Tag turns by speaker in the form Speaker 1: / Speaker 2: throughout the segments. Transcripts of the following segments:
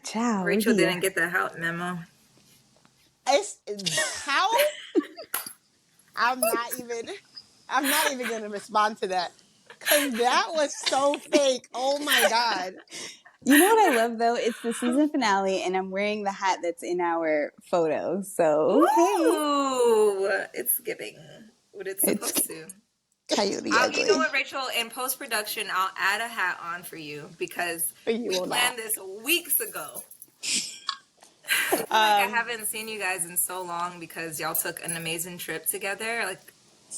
Speaker 1: Ciao.
Speaker 2: Rachel
Speaker 1: Dia.
Speaker 2: didn't get the help memo.
Speaker 3: It's how I'm not even gonna respond to that because that was so fake. Oh my God.
Speaker 1: You know what I love though? It's the season finale, and I'm wearing the hat that's in our photo. So
Speaker 2: Ooh, it's giving what it's supposed to.
Speaker 1: Coyote Ugly.
Speaker 2: You know what, Rachel? In post production, I'll add a hat on for you because we planned this weeks ago. I haven't seen you guys in so long because y'all took an amazing trip together. Like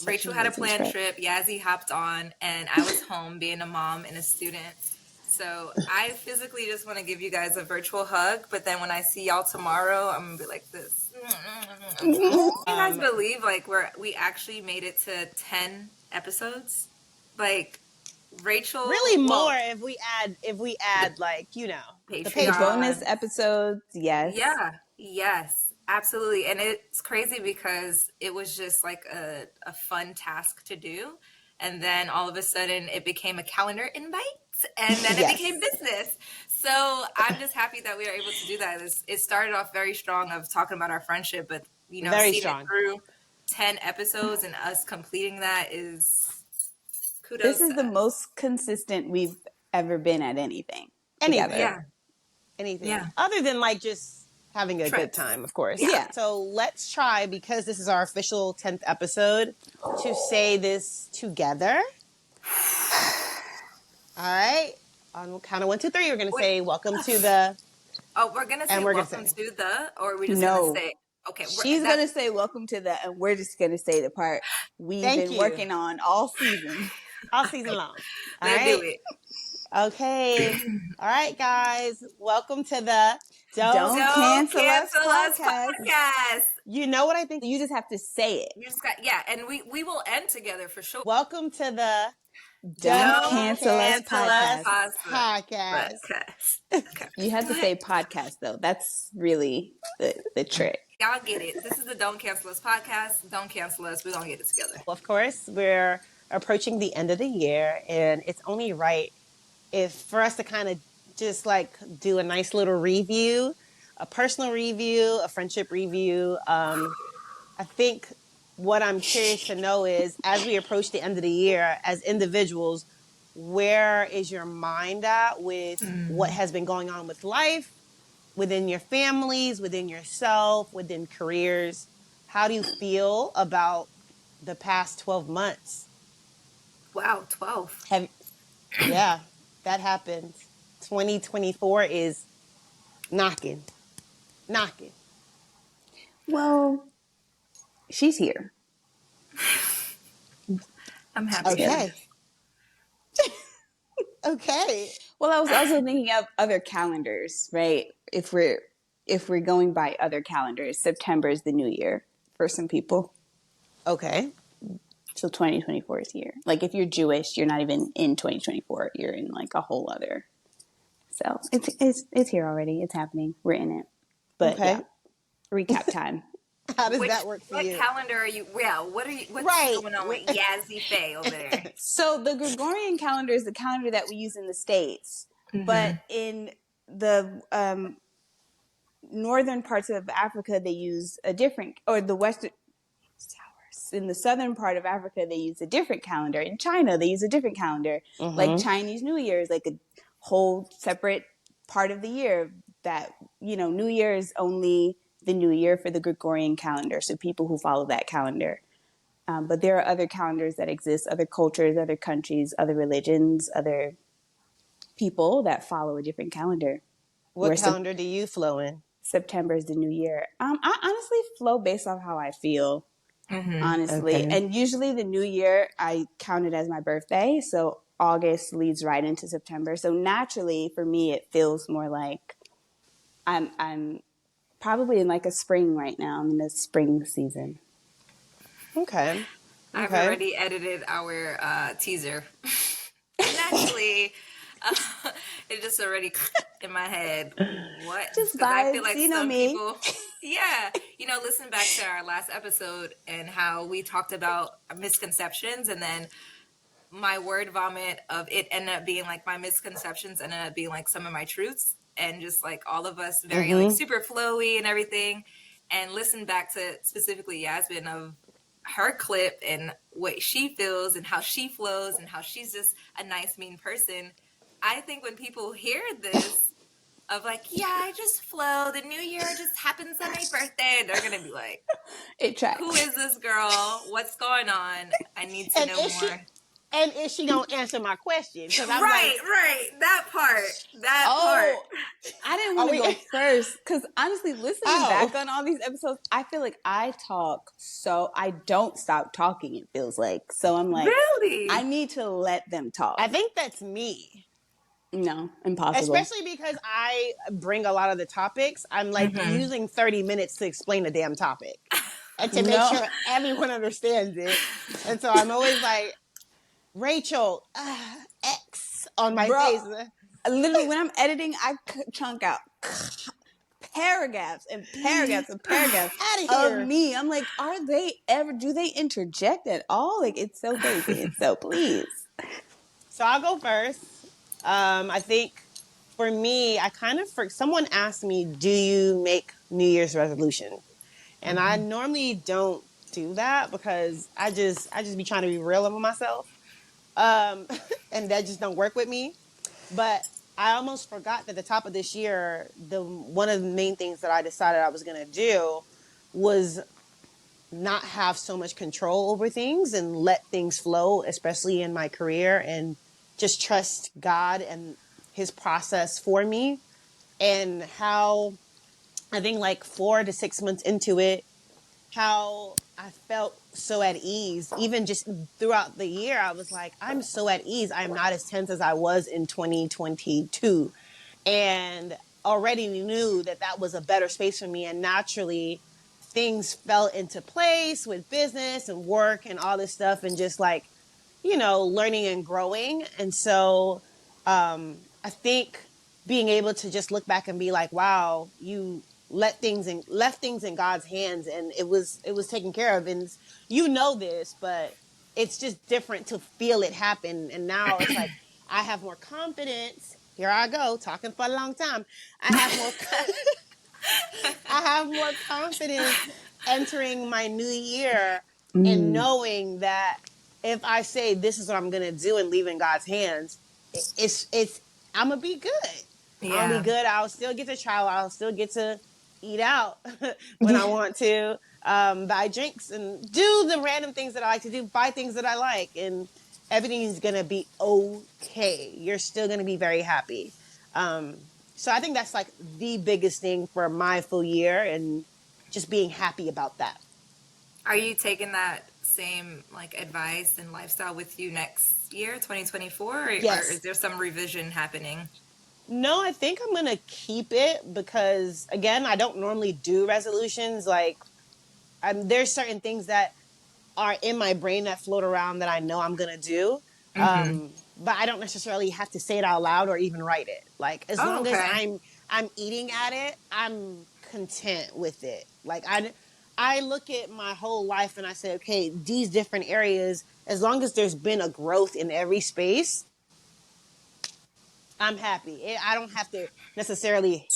Speaker 2: Rachel had a planned trip, Yazzie hopped on, and I was home being a mom and a student. So I physically just want to give you guys a virtual hug, but then when I see y'all tomorrow, I'm gonna be like this. You guys believe like we actually made it to 10 episodes? Like Rachel,
Speaker 3: really more if we add like
Speaker 1: the bonus episodes.
Speaker 2: Yes, absolutely. And it's crazy because it was just like a fun task to do, and then all of a sudden it became a calendar invite, and then it became business. So I'm just happy that we were able to do that. It started off very strong of talking about our friendship, but seeing it through 10 episodes and us completing that is kudos.
Speaker 1: This is the most consistent we've ever been at anything together.
Speaker 3: Anything. Other than like just having a good time, of course.
Speaker 1: Yeah.
Speaker 3: So let's try, because this is our official 10th episode, to say this together. All right. On count of 1, 2, 3, we're going to say welcome to the...
Speaker 2: Oh, we're going to say welcome to the... Or are we just going to say... Okay.
Speaker 1: She's going to say welcome to the... And we're just going to say the part we've been working on all season.
Speaker 3: All season long.
Speaker 2: Let's do it.
Speaker 3: Okay. All right, guys. Welcome to the
Speaker 1: Don't Cancel Us podcast.
Speaker 3: You know what I think?
Speaker 1: You just have to say it.
Speaker 2: You just got, and we will end together for sure.
Speaker 3: Welcome to the
Speaker 1: Don't Cancel Us podcast.
Speaker 2: Okay.
Speaker 1: You have to say podcast, though. That's really the trick.
Speaker 2: Y'all get it. This is the Don't Cancel Us podcast. Don't cancel us. We're going to get it together.
Speaker 3: Well, of course, we're approaching the end of the year, and it's only right for us to kind of just like do a nice little review, a personal review, a friendship review. I think what I'm curious to know is, as we approach the end of the year, as individuals, where is your mind at with what has been going on with life, within your families, within yourself, within careers? How do you feel about the past 12 months?
Speaker 2: Wow, 12.
Speaker 3: Yeah, that happened. 2024 is knocking.
Speaker 1: Well, she's here.
Speaker 2: I'm happy.
Speaker 3: Okay. Okay.
Speaker 1: Well, I was also thinking of other calendars, right? If we're going by other calendars, September is the new year for some people.
Speaker 3: Okay.
Speaker 1: So 2024 is here. Like if you're Jewish, you're not even in 2024. You're in like a whole other. So it's here already. It's happening. We're in it. But recap time.
Speaker 3: How does that work for you?
Speaker 2: What calendar are you? Yeah, what's going on with Yazzie Faye over there?
Speaker 1: So the Gregorian calendar is the calendar that we use in the States. But in the northern parts of Africa, they use a different, or the western, in the southern part of Africa, they use a different calendar. In China, they use a different calendar. Like Chinese New Year is like a whole separate part of the year that, New Year is only the new year for the Gregorian calendar. So people who follow that calendar. But there are other calendars that exist, other cultures, other countries, other religions, other people that follow a different calendar.
Speaker 3: What calendar do you flow in?
Speaker 1: September is the new year. I honestly flow based off how I feel. Honestly. Okay. And usually the new year, I count it as my birthday. So August leads right into September. So naturally for me, it feels more like I'm probably in like a spring right now. I'm in the spring season.
Speaker 3: Okay.
Speaker 2: I've already edited our teaser. Naturally, it just already in my head. What?
Speaker 1: Just vibes, I feel like some
Speaker 2: people... Yeah. Listen back to our last episode and how we talked about misconceptions, and then my word vomit of it ended up being like my misconceptions ended up being like some of my truths. and just like all of us very like super flowy and everything, and listen back to specifically Yasmine of her clip and what she feels and how she flows and how she's just a nice, mean person. I think when people hear this of like, yeah, I just flow, the new year just happens on my birthday, they're going to be like,
Speaker 1: it tracks.
Speaker 2: Who is this girl? What's going on? I need to know more.
Speaker 3: And is she gonna answer my question?
Speaker 2: Because I'm right. That part.
Speaker 1: I didn't want to go first because honestly, listening back on all these episodes, I feel like I talk so I don't stop talking. It feels like so. I'm like,
Speaker 2: really?
Speaker 1: I need to let them talk.
Speaker 3: I think that's me.
Speaker 1: No, impossible.
Speaker 3: Especially because I bring a lot of the topics. I'm like using 30 minutes to explain a damn topic and to make sure everyone understands it. And so I'm always like, Rachel, X on my face.
Speaker 1: Literally, when I'm editing, I chunk out paragraphs and paragraphs and paragraphs of me. I'm like, do they interject at all? Like, it's so crazy. It's so please.
Speaker 3: So I'll go first. I think for me, someone asked me, do you make New Year's resolution? And I normally don't do that because I just be trying to be real with myself. And that just don't work with me. But I almost forgot that at the top of this year, one of the main things that I decided I was going to do was not have so much control over things and let things flow, especially in my career, and just trust God and his process for me. And how I think like 4 to 6 months into it, how I felt so at ease. Even just throughout the year, I was like, I'm so at ease. I'm not as tense as I was in 2022. And already knew that was a better space for me. And naturally, things fell into place with business and work and all this stuff and just like, learning and growing. And so I think being able to just look back and be like, wow, you left things in God's hands and it was taken care of. And this, but it's just different to feel it happen. And now it's like, I have more confidence. Here I go, talking for a long time. I have more confidence entering my new year and knowing that if I say this is what I'm going to do and leave in God's hands, I'm going to be good. Yeah. I'll be good. I'll still get to travel. I'll still get to eat out when I want to, buy drinks and do the random things that I like to do, buy things that I like, and everything's going to be okay. You're still going to be very happy. So I think that's like the biggest thing for my full year and just being happy about that.
Speaker 2: Are you taking that same like advice and lifestyle with you next year, 2024?
Speaker 3: Yes.
Speaker 2: Or is there some revision happening?
Speaker 3: No, I think I'm going to keep it because, again, I don't normally do resolutions. Like, there's certain things that are in my brain that float around that I know I'm going to do. But I don't necessarily have to say it out loud or even write it. Like, as long as I'm eating at it, I'm content with it. Like, I look at my whole life and I say, okay, these different areas, as long as there's been a growth in every space, I'm happy. I don't have to necessarily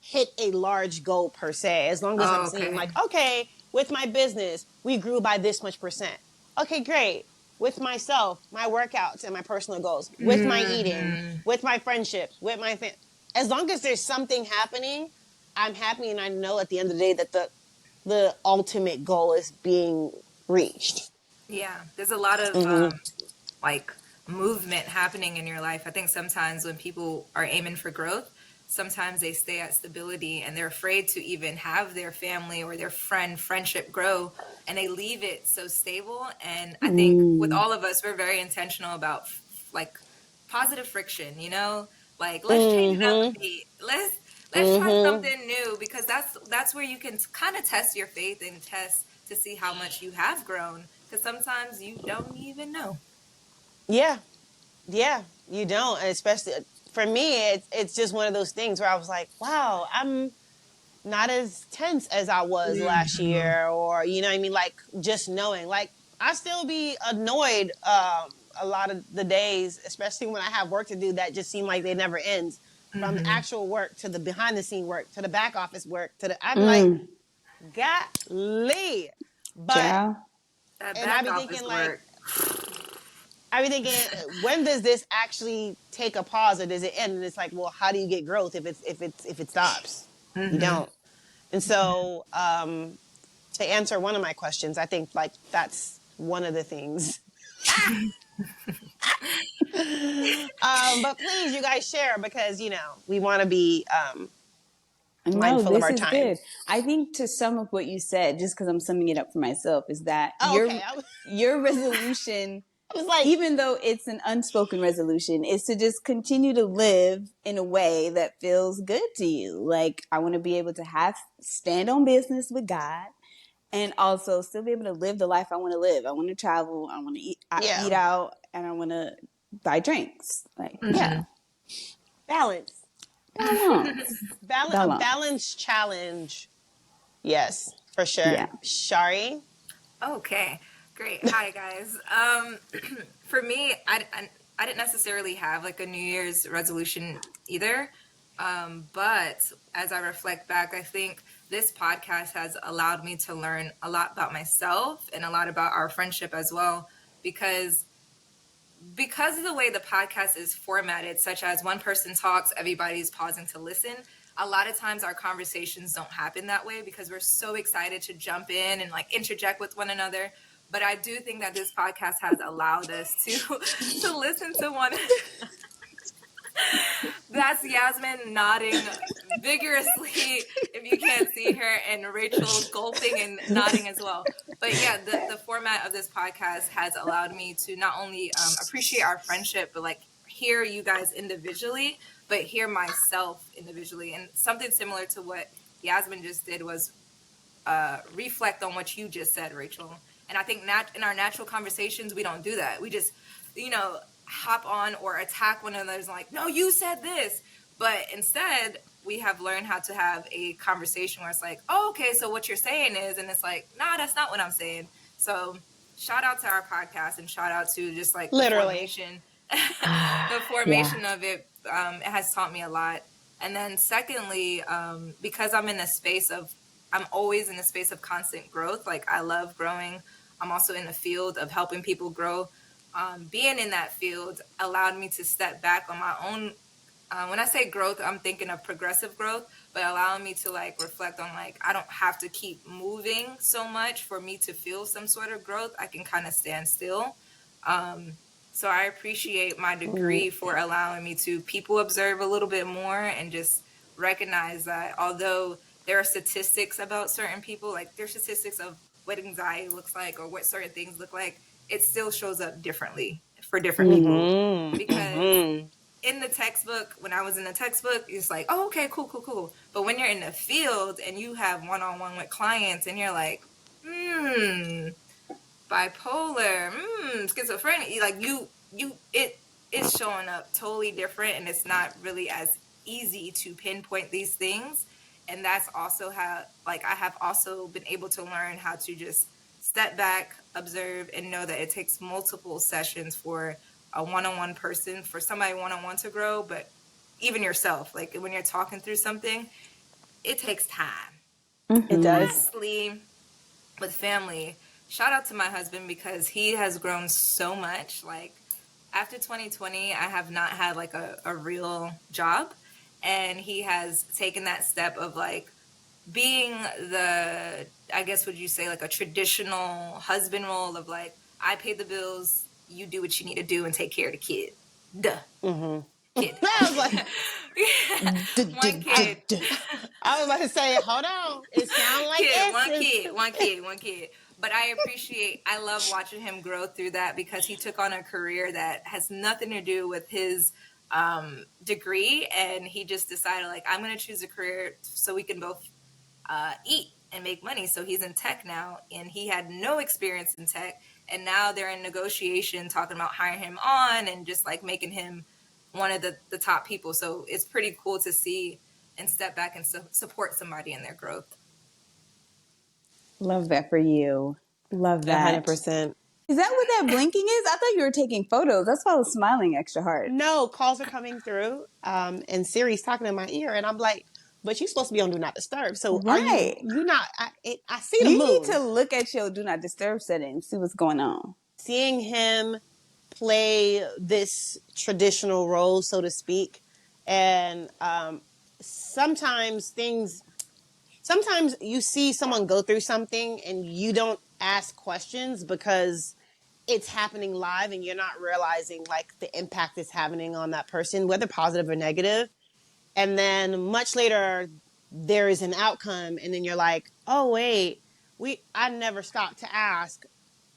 Speaker 3: hit a large goal per se. As long as I'm saying like, okay, with my business, we grew by this much percent. Okay, great. With myself, my workouts and my personal goals, with my eating, with my friendships, with my as long as there's something happening, I'm happy, and I know at the end of the day that the ultimate goal is being reached.
Speaker 2: Yeah, there's a lot of like movement happening in your life. I think sometimes when people are aiming for growth, sometimes they stay at stability and they're afraid to even have their family or their friendship grow, and they leave it so stable. And I think with all of us, we're very intentional about like positive friction, like let's change it up a bit. Let's try something new, because that's where you can kind of test your faith and test to see how much you have grown, because sometimes you don't even know.
Speaker 3: Yeah, you don't. Especially for me, it's just one of those things where I was like, wow, I'm not as tense as I was last year, or what I mean, like just knowing, like I still be annoyed a lot of the days, especially when I have work to do that just seem like they never end. from actual work to the behind the scene work to the back office work to the, I'm like, golly. But,
Speaker 1: Ciao.
Speaker 2: That
Speaker 3: and I
Speaker 2: back
Speaker 3: be
Speaker 2: office
Speaker 3: thinking like,
Speaker 2: work.
Speaker 3: I be thinking, when does this actually take a pause or does it end? And it's like, well, how do you get growth if it stops? You don't. And so, to answer one of my questions, I think like that's one of the things. But please, you guys share because, you know, we want to be
Speaker 1: No,
Speaker 3: mindful of
Speaker 1: this
Speaker 3: our
Speaker 1: is
Speaker 3: time.
Speaker 1: good. I think to sum up what you said, just because I'm summing it up for myself, is that
Speaker 3: Oh, okay.
Speaker 1: your resolution,
Speaker 3: I was like,
Speaker 1: even though it's an unspoken resolution, is to just continue to live in a way that feels good to you. Like, I want to be able to stand on business with God and also still be able to live the life I want to live. I want to travel, I want to eat
Speaker 3: yeah,
Speaker 1: out, and I want to buy drinks. Like, yeah,
Speaker 3: balance.
Speaker 1: balance.
Speaker 3: A
Speaker 1: Balance.
Speaker 3: balance challenge. Yes, for sure.
Speaker 1: Yeah.
Speaker 3: Shari?
Speaker 2: Okay, great. Hi guys. For me, I didn't necessarily have like a New Year's resolution either. But as I reflect back, I think this podcast has allowed me to learn a lot about myself and a lot about our friendship as well. Because of the way the podcast is formatted, such as one person talks, everybody's pausing to listen. A lot of times our conversations don't happen that way because we're so excited to jump in and like interject with one another. But I do think that this podcast has allowed us to listen to one. That's Yasmine nodding vigorously if you can't see her, and Rachel gulping and nodding as well. But yeah, the format of this podcast has allowed me to not only appreciate our friendship, but like hear you guys individually, but hear myself individually. And something similar to what Yasmine just did was reflect on what you just said, Rachel. And I think in our natural conversations, we don't do that. We just, hop on or attack one another's like, no, you said this. But instead, we have learned how to have a conversation where it's like, oh, okay, so what you're saying is, and it's like, nah, that's not what I'm saying. So shout out to our podcast and shout out to just like
Speaker 3: Literally.
Speaker 2: the formation of it. It has taught me a lot. And then secondly, because I'm always in a space of constant growth. Like I love growing. I'm also in the field of helping people grow. Being in that field allowed me to step back on my own. When I say growth, I'm thinking of progressive growth, but allowing me to like reflect on like, I don't have to keep moving so much for me to feel some sort of growth. I can kind of stand still. So I appreciate my degree for allowing me to people observe a little bit more and just recognize that although there are statistics about certain people, like there's statistics of what anxiety looks like or what certain things look like, it still shows up differently for different people. Because in the textbook, when I was in the textbook, it's like, oh, okay, cool. But when you're in the field and you have one-on-one with clients and you're like, bipolar, schizophrenia, like it's showing up totally different, and it's not really as easy to pinpoint these things. And that's also how, like, I have also been able to learn how to just step back, observe, and know that it takes multiple sessions for a one-on-one person, for somebody one-on-one to grow. But even yourself, like when you're talking through something, it takes time.
Speaker 3: It does.
Speaker 2: Lastly, with family, shout out to my husband because he has grown so much. Like after 2020, I have not had like a real job, and he has taken that step of like being the, I guess, would you say like a traditional husband role of like, I pay the bills, you do what you need to do and take care of the kid. Duh. Kid.
Speaker 3: I was like,
Speaker 2: one kid.
Speaker 3: I was about to say, hold on. It sounds like
Speaker 2: One kid. But I love watching him grow through that because he took on a career that has nothing to do with his degree. And he just decided like, I'm going to choose a career so we can both eat and make money. So he's in tech now, and he had no experience in tech. And now they're in negotiation talking about hiring him on and just like making him one of the top people. So it's pretty cool to see and step back and support somebody in their growth.
Speaker 1: Love that for you. Love that.
Speaker 3: 100%.
Speaker 1: Is that what that blinking is? I thought you were taking photos. That's why I was smiling extra hard.
Speaker 3: No, calls are coming through, and Siri's talking in my ear, and I'm like, but you're supposed to be on Do Not Disturb. So are you?
Speaker 1: Right.
Speaker 3: You not? I see the
Speaker 1: You
Speaker 3: moon.
Speaker 1: need to look at your Do Not Disturb settings, see what's going on.
Speaker 3: Seeing him play this traditional role, so to speak, and sometimes you see someone go through something and you don't ask questions because it's happening live and you're not realizing like the impact it's having on that person, whether positive or negative. And then much later there is an outcome and then you're like, oh wait, I never stopped to ask,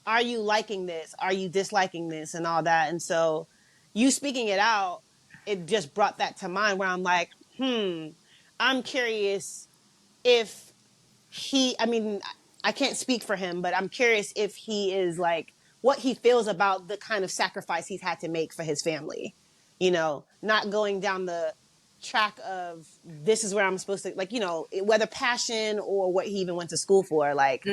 Speaker 3: are you liking this? Are you disliking this? And all that. And so you speaking it out, it just brought that to mind where I'm like, I'm curious if I can't speak for him, but I'm curious if he is like, what he feels about the kind of sacrifice he's had to make for his family. You know, not going down the track of this is where I'm supposed to, like, you know, whether passion or what he even went to school for. Like,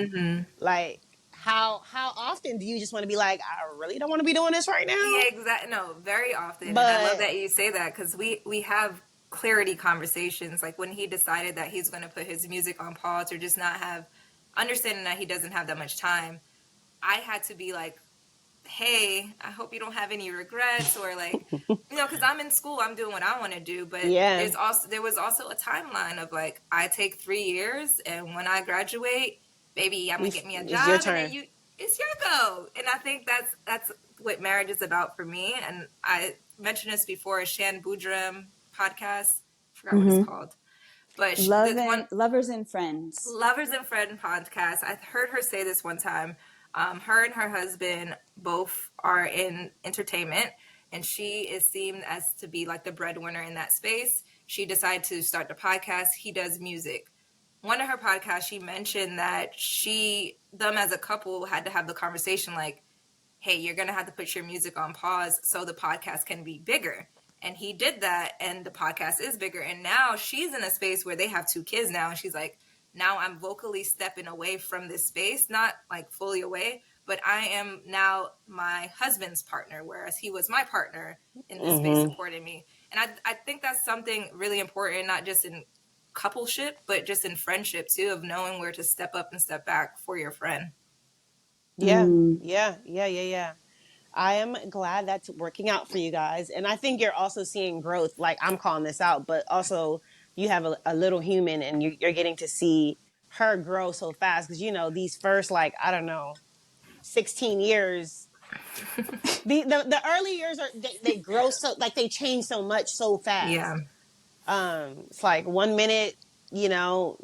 Speaker 3: like how often do you just want to be like, I really don't want to be doing this right now?
Speaker 2: Yeah, exactly. No, very often. But, and I love that you say that because we have clarity conversations. Like when he decided that he's going to put his music on pause or just not have understanding that he doesn't have that much time, I had to be like, hey, I hope you don't have any regrets or like, you know, because I'm in school, I'm doing what I want to do. But there was also a timeline of like, I take 3 years and when I graduate, baby, I'm going to get me a job.
Speaker 3: It's your turn.
Speaker 2: And then it's your go. And I think that's what marriage is about for me. And I mentioned this before, Shan Boudram podcast. I forgot what it's called. But
Speaker 1: Lovers and Friends.
Speaker 2: Lovers and Friends podcast. I heard her say this one time. Her and her husband both are in entertainment, and she is seen as to be like the breadwinner in that space. She decided to start the podcast. He does music. One of her podcasts, she mentioned that them as a couple had to have the conversation like, hey, you're going to have to put your music on pause so the podcast can be bigger. And he did that, and the podcast is bigger. And now she's in a space where they have 2 kids now, and she's like, now I'm vocally stepping away from this space, not like fully away, but I am now my husband's partner, whereas he was my partner in this space supporting me. And I think that's something really important, not just in coupleship, but just in friendship too, of knowing where to step up and step back for your friend.
Speaker 3: Yeah. I am glad that's working out for you guys. And I think you're also seeing growth. Like I'm calling this out, but also you have a little human and you're getting to see her grow so fast. Cause you know, these first, like, I don't know, 16 years, the early years they grow so, like they change so much so fast.
Speaker 2: Yeah.
Speaker 3: It's like 1 minute, you know,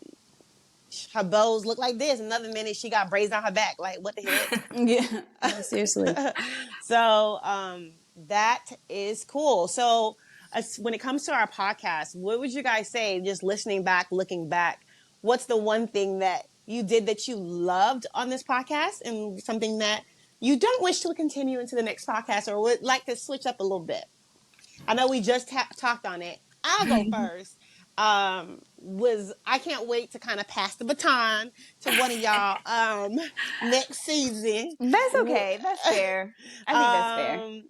Speaker 3: her bows look like this. Another minute she got braids on her back. Like, what the heck?
Speaker 1: Yeah, seriously.
Speaker 3: So that is cool. So when it comes to our podcast, what would you guys say, just listening back, looking back, what's the one thing that you did that you loved on this podcast and something that you don't wish to continue into the next podcast or would like to switch up a little bit? I know we just talked on it. I'll go first. I can't wait to kind of pass the baton to one of y'all next season.
Speaker 1: That's okay. That's fair. I think that's fair.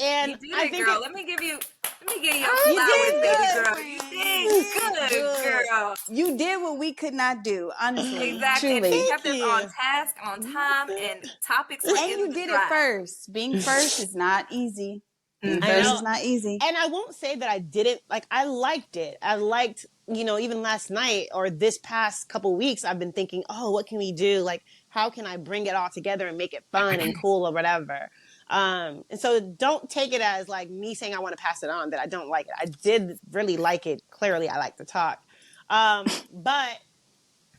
Speaker 3: And
Speaker 2: you did it, girl. Let me give you flowers, baby girl. You did good, girl.
Speaker 1: You did what we could not do, honestly.
Speaker 2: Exactly.
Speaker 1: Truly.
Speaker 2: And you kept us on task, on time, and topics.
Speaker 1: And you did it first. Being first is not easy. First is not easy.
Speaker 3: And I won't say that I didn't, like, I liked it. I liked, you know, even last night or this past couple weeks, I've been thinking, oh, what can we do? Like, how can I bring it all together and make it fun and cool or whatever? And so don't take it as like me saying I want to pass it on, that I don't like it. I did really like it. Clearly, I like to talk. But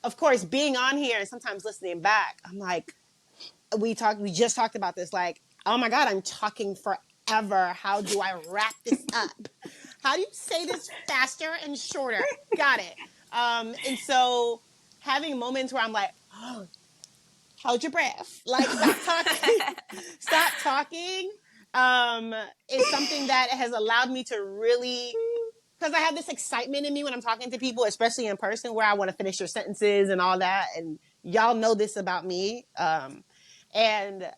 Speaker 3: of course, being on here and sometimes listening back, I'm like, we just talked about this, like, oh my God, I'm talking forever. How do I wrap this up? How do you say this faster and shorter? Got it. And so having moments where I'm like, oh, hold your breath. Like, stop talking. Is something that has allowed me to really, because I have this excitement in me when I'm talking to people, especially in person, where I want to finish your sentences and all that. And y'all know this about me. And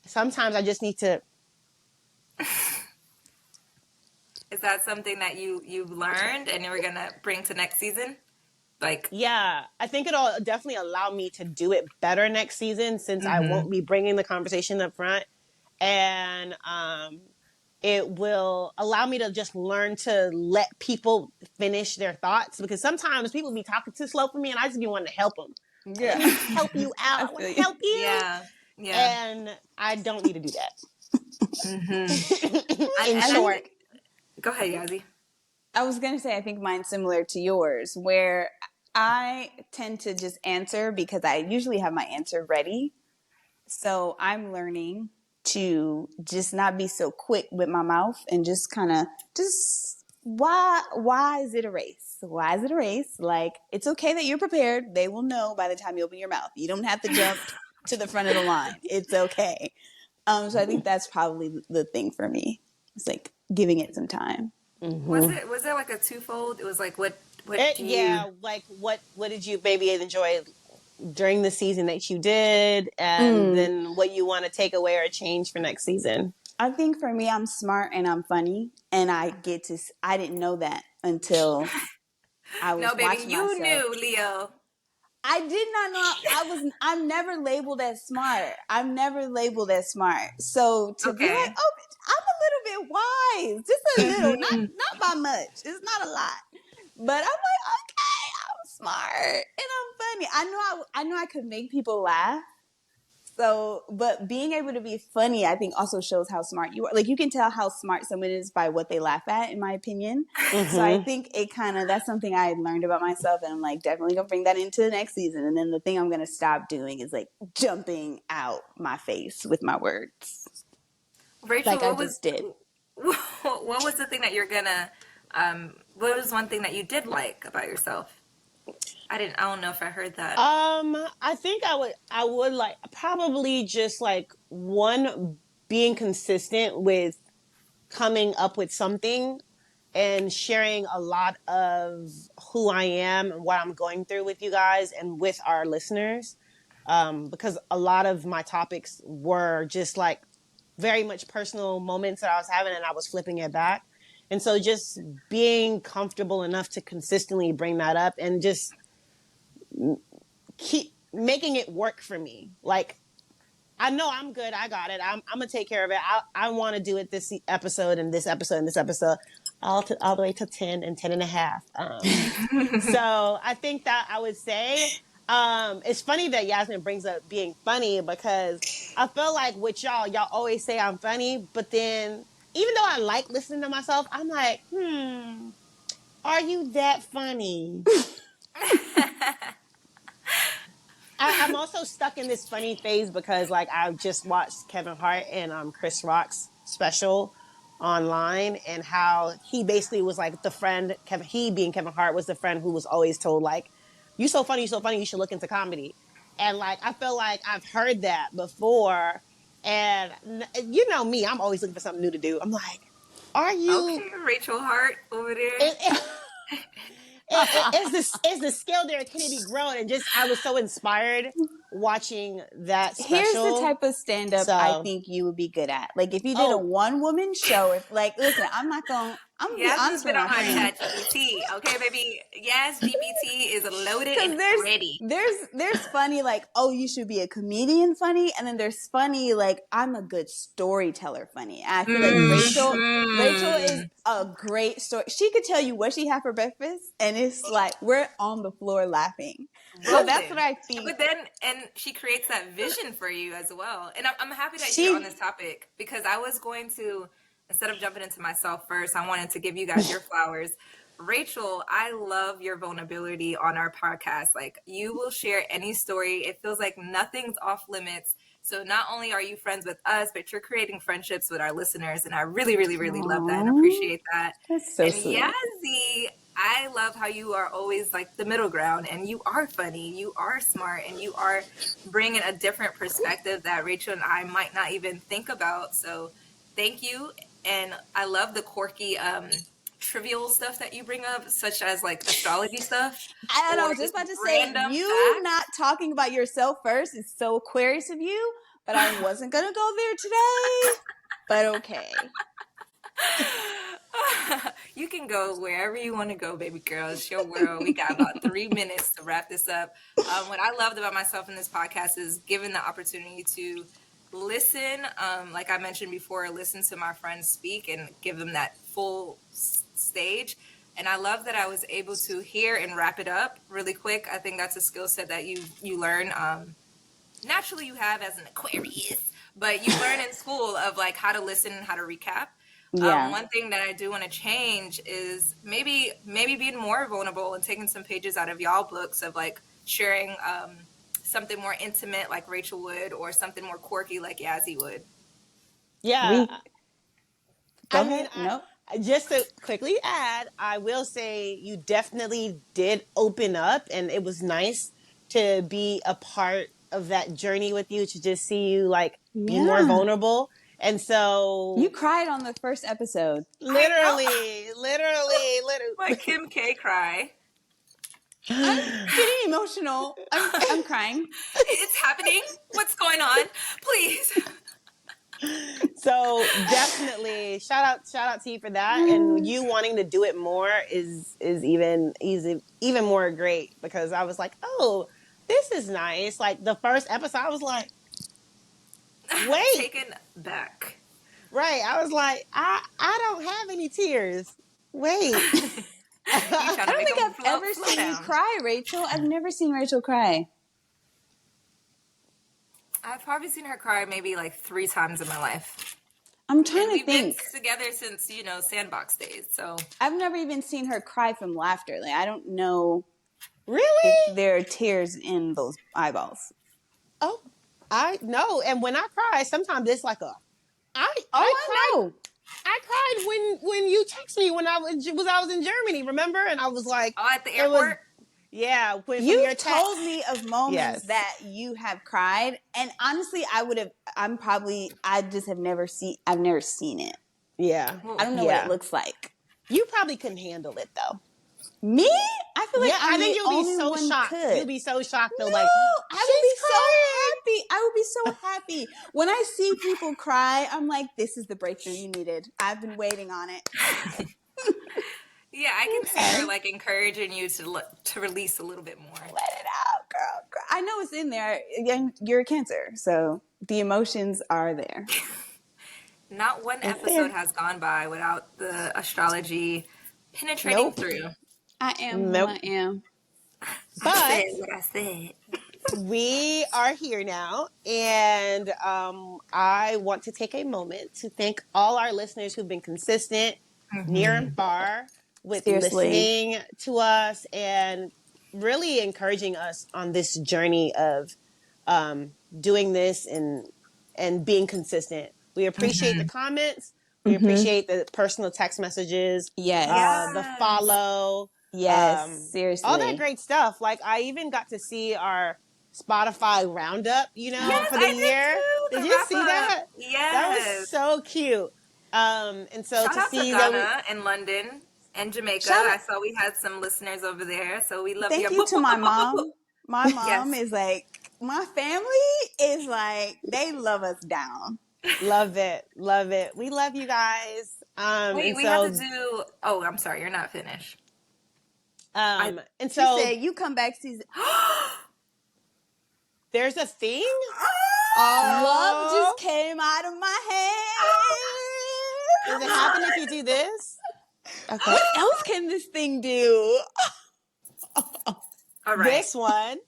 Speaker 3: sometimes I just need to.
Speaker 2: Is that something that you've learned and you're gonna bring to next season? Like,
Speaker 3: Yeah, I think it'll definitely allow me to do it better next season since I won't be bringing the conversation up front. And it will allow me to just learn to let people finish their thoughts, because sometimes people be talking too slow for me and I just be wanting to help them.
Speaker 1: Yeah.
Speaker 3: Let me help you out. I want to help you.
Speaker 2: yeah.
Speaker 3: And I don't need to do that. In
Speaker 2: And
Speaker 3: short.
Speaker 2: Go ahead, Yazzie.
Speaker 1: I was going to say, I think mine's similar to yours, where I tend to just answer because I usually have my answer ready. So I'm learning to just not be so quick with my mouth and just kind of just why is it a race? Why is it a race? Like, it's okay that you're prepared. They will know by the time you open your mouth. You don't have to jump to the front of the line. It's okay. So I think that's probably the thing for me. It's like giving it some time.
Speaker 2: Was it like a twofold? It was like what do you?
Speaker 3: Like what did you maybe enjoy during the season that you did, and then what you want to take away or change for next season?
Speaker 1: I think for me, I'm smart and I'm funny, and I didn't know that until I was
Speaker 2: No, baby,
Speaker 1: watching
Speaker 2: you
Speaker 1: myself.
Speaker 2: knew, Leo.
Speaker 1: I did not know I'm never labeled as smart. I'm never labeled as smart. So to be like, oh, I'm a little bit wise, just a little, not by much. It's not a lot. But I'm like, okay, I'm smart and I'm funny. I know I could make people laugh. So, but being able to be funny, I think also shows how smart you are. Like, you can tell how smart someone is by what they laugh at, in my opinion. So I think that's something I learned about myself. And I'm like, definitely going to bring that into the next season. And then the thing I'm going to stop doing is like jumping out my face with my words.
Speaker 2: Rachel,
Speaker 1: like I just did.
Speaker 2: What was the thing that you're gonna, what was one thing that you did like about yourself? I don't know if I heard that.
Speaker 3: I think I would like probably just like one, being consistent with coming up with something and sharing a lot of who I am and what I'm going through with you guys and with our listeners. Because a lot of my topics were just like very much personal moments that I was having, and I was flipping it back. And so just being comfortable enough to consistently bring that up and just keep making it work for me. Like, I know I'm good. I got it. I'm going to take care of it. I want to do it this episode and this episode and this episode, all the way to 10 and 10 and a half. So I think that I would say, it's funny that Yasmine brings up being funny, because I feel like with y'all always say I'm funny, but then even though I like listening to myself, I'm like, are you that funny? I'm also stuck in this funny phase because, like, I just watched Kevin Hart and Chris Rock's special online, and how he basically was like the friend. He being Kevin Hart was the friend who was always told, like, "You so funny, you so funny. You should look into comedy." And like, I feel like I've heard that before, and you know me, I'm always looking for something new to do. I'm like, are you
Speaker 2: okay, Rachel Hart over there?
Speaker 3: is the skill there? Can it be grown? And just, I was so inspired watching that special.
Speaker 1: Here's the type of stand-up I think you would be good at. Like, if you did a one-woman show, listen, I'm gonna be honest with
Speaker 2: on
Speaker 1: my
Speaker 2: her
Speaker 1: friend.
Speaker 2: ChatGPT, okay, baby? Yes, GPT is loaded and ready.
Speaker 1: There's funny, like, oh, you should be a comedian funny, and then there's funny, like, I'm a good storyteller funny. And I feel like Rachel is a great story. She could tell you what she had for breakfast, and it's like we're on the floor laughing. So that's what I think.
Speaker 2: But then, and she creates that vision for you as well. And I'm happy that you're on this topic, because I was going to, instead of jumping into myself first, I wanted to give you guys your flowers. Rachel, I love your vulnerability on our podcast. Like, you will share any story. It feels like nothing's off limits. So not only are you friends with us, but you're creating friendships with our listeners. And I really, really, really love that and appreciate that.
Speaker 1: That's so sweet.
Speaker 2: Yazzie, I love how you are always like the middle ground, and you are funny, you are smart, and you are bringing a different perspective that Rachel and I might not even think about. So thank you. And I love the quirky, trivial stuff that you bring up, such as like astrology stuff.
Speaker 1: And I was just about to say, you not talking about yourself first is so Aquarius of you, but I wasn't going to go there today. But okay.
Speaker 2: You can go wherever you want to go, baby girl. It's your world. We got about 3 minutes to wrap this up. What I loved about myself in this podcast is given the opportunity to listen, like I mentioned before, listen to my friends speak and give them that full stage. And I love that I was able to hear and wrap it up really quick. I think that's a skill set that you learn. Naturally, you have as an Aquarius, but you learn in school of like how to listen and how to recap.
Speaker 1: Yeah.
Speaker 2: One thing that I do want to change is maybe being more vulnerable and taking some pages out of y'all books of like sharing something more intimate like Rachel would, or something more quirky like Yazzie would.
Speaker 3: Yeah.
Speaker 1: Go ahead. Nope.
Speaker 3: Just to quickly add, I will say you definitely did open up, and it was nice to be a part of that journey with you, to just see you like be more vulnerable. And so
Speaker 1: you cried on the first episode.
Speaker 3: Literally.
Speaker 2: Like Kim K cry.
Speaker 1: I'm getting emotional. I'm crying.
Speaker 2: It's happening. What's going on? Please.
Speaker 3: So definitely shout out to you for that. And you wanting to do it more is even more great, because I was like, oh, this is nice. Like the first episode, I was like, wait.
Speaker 2: Taken back.
Speaker 3: Right. I was like, I don't have any tears. Wait.
Speaker 1: I don't think I've ever seen you cry, Rachel. I've never seen Rachel cry.
Speaker 2: I've probably seen her cry maybe like 3 times in my life.
Speaker 1: I'm trying to
Speaker 2: we've
Speaker 1: think.
Speaker 2: Been together since, Sandbox days. So
Speaker 1: I've never even seen her cry from laughter. Like, I don't know.
Speaker 3: Really?
Speaker 1: If there are tears in those eyeballs.
Speaker 3: Oh, I know. And when I cry, sometimes it's like I
Speaker 1: know.
Speaker 3: I cried when you texted me when I was in Germany, remember? And I was like,
Speaker 2: at the airport.
Speaker 3: Yeah,
Speaker 1: you told me of moments that you have cried, and honestly, I've never seen it.
Speaker 3: Yeah,
Speaker 1: I don't know what it looks like.
Speaker 3: You probably couldn't handle it though.
Speaker 1: Me? I feel like
Speaker 3: I think you'll be so shocked. You'll be so shocked though. Like,
Speaker 1: I would be so happy when I see people cry. I'm like, this is the breakthrough you needed. I've been waiting on it.
Speaker 2: Yeah, I can see her like encouraging you to release a little bit more.
Speaker 1: Let it out, girl. I know it's in there. You're a Cancer, so the emotions are there.
Speaker 2: Not one episode has gone by without the astrology penetrating through.
Speaker 1: I am.
Speaker 3: But
Speaker 2: I said what I said.
Speaker 3: We are here now, and I want to take a moment to thank all our listeners who've been consistent, near and far, with listening to us and really encouraging us on this journey of doing this and being consistent. We appreciate the comments. We appreciate the personal text messages.
Speaker 1: Yes.
Speaker 3: The follow.
Speaker 1: Yes. Seriously.
Speaker 3: All that great stuff. Like, I even got to see our Spotify roundup, for the year. Did you see that?
Speaker 2: Yes.
Speaker 3: That was so cute. And so
Speaker 2: Shout out
Speaker 3: see
Speaker 2: to Ghana and London and Jamaica. I saw we had some listeners over there, so we love you.
Speaker 1: Thank you to my mom. My mom is like, my family is like, they love us down.
Speaker 3: Love it. We love you guys.
Speaker 2: Wait, we have to do. Oh, I'm sorry, you're not finished.
Speaker 3: And so
Speaker 1: she said, you come back season.
Speaker 3: There's a thing.
Speaker 1: Love just came out of my head.
Speaker 3: Does it happen if you do this?
Speaker 1: Okay. What else can this thing do?
Speaker 2: All right.
Speaker 3: This one.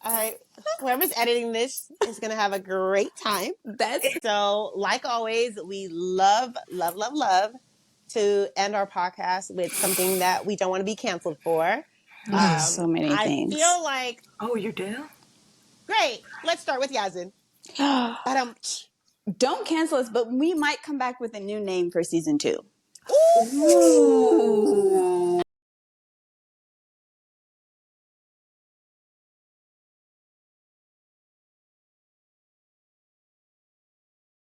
Speaker 3: All right. Whoever's editing this is going to have a great time. So, like always, we love to end our podcast with something that we don't want to be canceled for.
Speaker 1: So many things.
Speaker 3: I feel like...
Speaker 2: Oh, you do?
Speaker 3: Great. Let's start with Yasmine.
Speaker 1: Don't cancel us, but we might come back with a new name for season 2.
Speaker 3: Ooh.